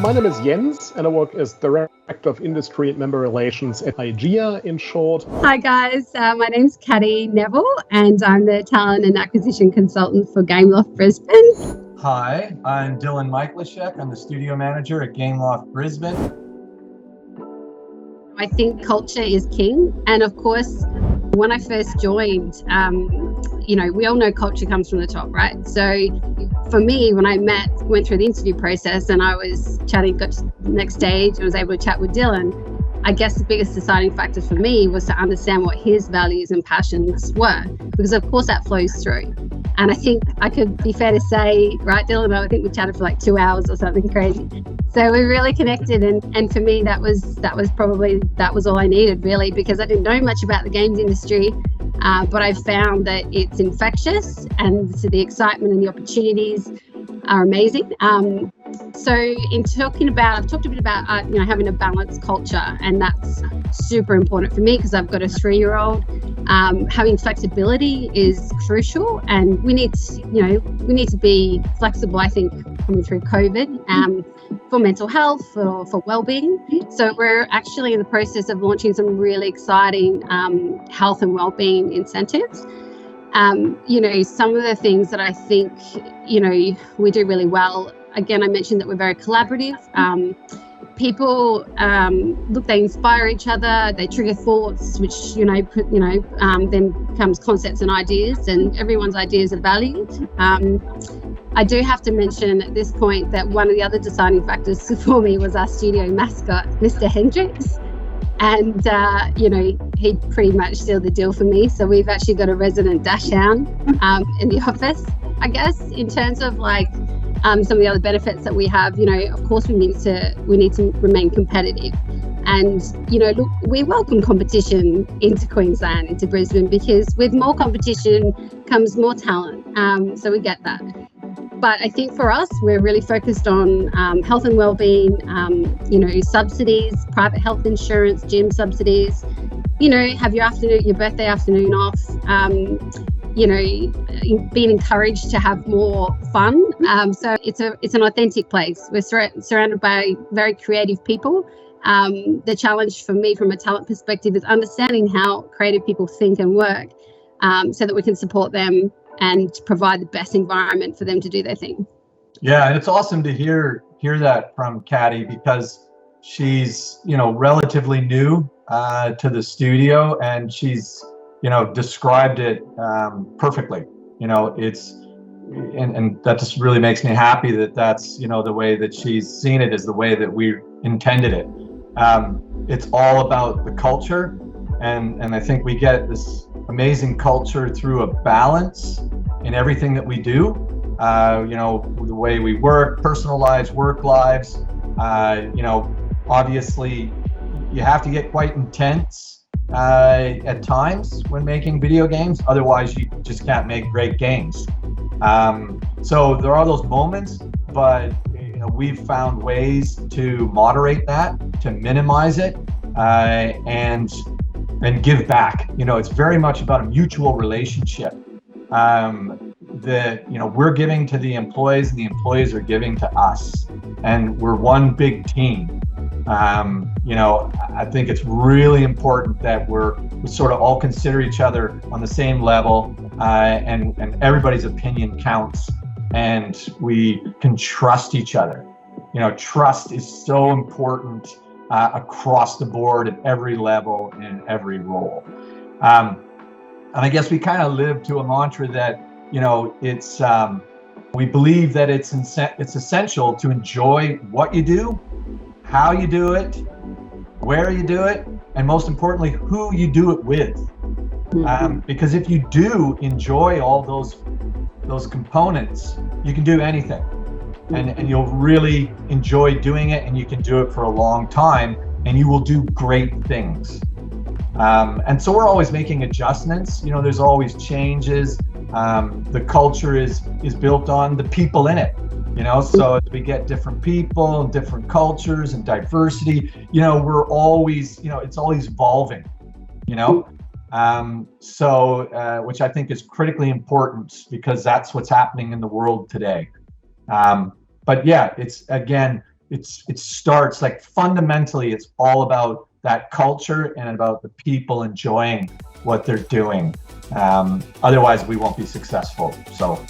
My name is Jens, and I work as Director of Industry and Member Relations at IGEA in short. Hi guys, my name's Caddy Neville, and I'm the Talent and Acquisition Consultant for Gameloft Brisbane. Hi, I'm Dylan Michaelishek. I'm the Studio Manager at Gameloft Brisbane. I think culture is king, and of course, when I first joined, we all know culture comes from the top, right? So for me, when I went through the interview process and I was chatting, got to the next stage and was able to chat with Dylan, I guess the biggest deciding factor for me was to understand what his values and passions were, because of course that flows through. And I think I could be fair to say, right, Dylan, I think we chatted for like 2 hours or something crazy. So we really connected, and for me that was all I needed really, because I didn't know much about the games industry, but I found that it's infectious, and so the excitement and the opportunities are amazing. So in talking about, I've talked a bit about having a balanced culture, and that's super important for me because I've got a 3-year-old. Having flexibility is crucial, and we need to be flexible. I think coming through COVID, for mental health, for well-being. So we're actually in the process of launching some really exciting health and well-being incentives. Some of the things that I think we do really well. Again, I mentioned that we're very collaborative. People they inspire each other, they trigger thoughts, which then becomes concepts and ideas, and everyone's ideas are valued. I do have to mention at this point that one of the other deciding factors for me was our studio mascot, Mr. Hendricks. And, he pretty much sealed the deal for me. So we've actually got a resident dachshund in the office. I guess in terms of some of the other benefits that we have, of course we need to remain competitive. And, look, we welcome competition into Queensland, into Brisbane, because with more competition comes more talent. So we get that. But I think for us, we're really focused on health and well-being, subsidies, private health insurance, gym subsidies, have your birthday afternoon off, being encouraged to have more fun. So it's an authentic place. We're surrounded by very creative people. The challenge for me from a talent perspective is understanding how creative people think and work, so that we can support them and provide the best environment for them to do their thing. Yeah, and it's awesome to hear that from Caddy, because she's relatively new to the studio, and she's described it perfectly. It's and that just really makes me happy that that's the way that she's seen it is the way that we intended it. It's all about the culture, and I think we get this amazing culture through a balance in everything that we do. The way we work, personal lives, work lives. Obviously, you have to get quite intense at times when making video games. Otherwise, you just can't make great games. So there are those moments, but we've found ways to moderate that, to minimize it, and give back. It's very much about a mutual relationship. That we're giving to the employees, and the employees are giving to us, and we're one big team. I think it's really important that we sort of all consider each other on the same level, and everybody's opinion counts, and we can trust each other. Trust is so important across the board at every level in every role. And I guess we kind of live to a mantra that it's we believe that it's essential to enjoy what you do, how you do it, where you do it, and most importantly, who you do it with. Because if you do enjoy all those components, you can do anything, and you'll really enjoy doing it, and you can do it for a long time, and you will do great things. And so we're always making adjustments. There's always changes. The culture is built on the people in it. So as we get different people and different cultures and diversity, we're always, it's always evolving, which I think is critically important, because that's what's happening in the world today. But yeah, it's again, it starts like fundamentally, it's all about that culture and about the people enjoying what they're doing. Otherwise, we won't be successful. So.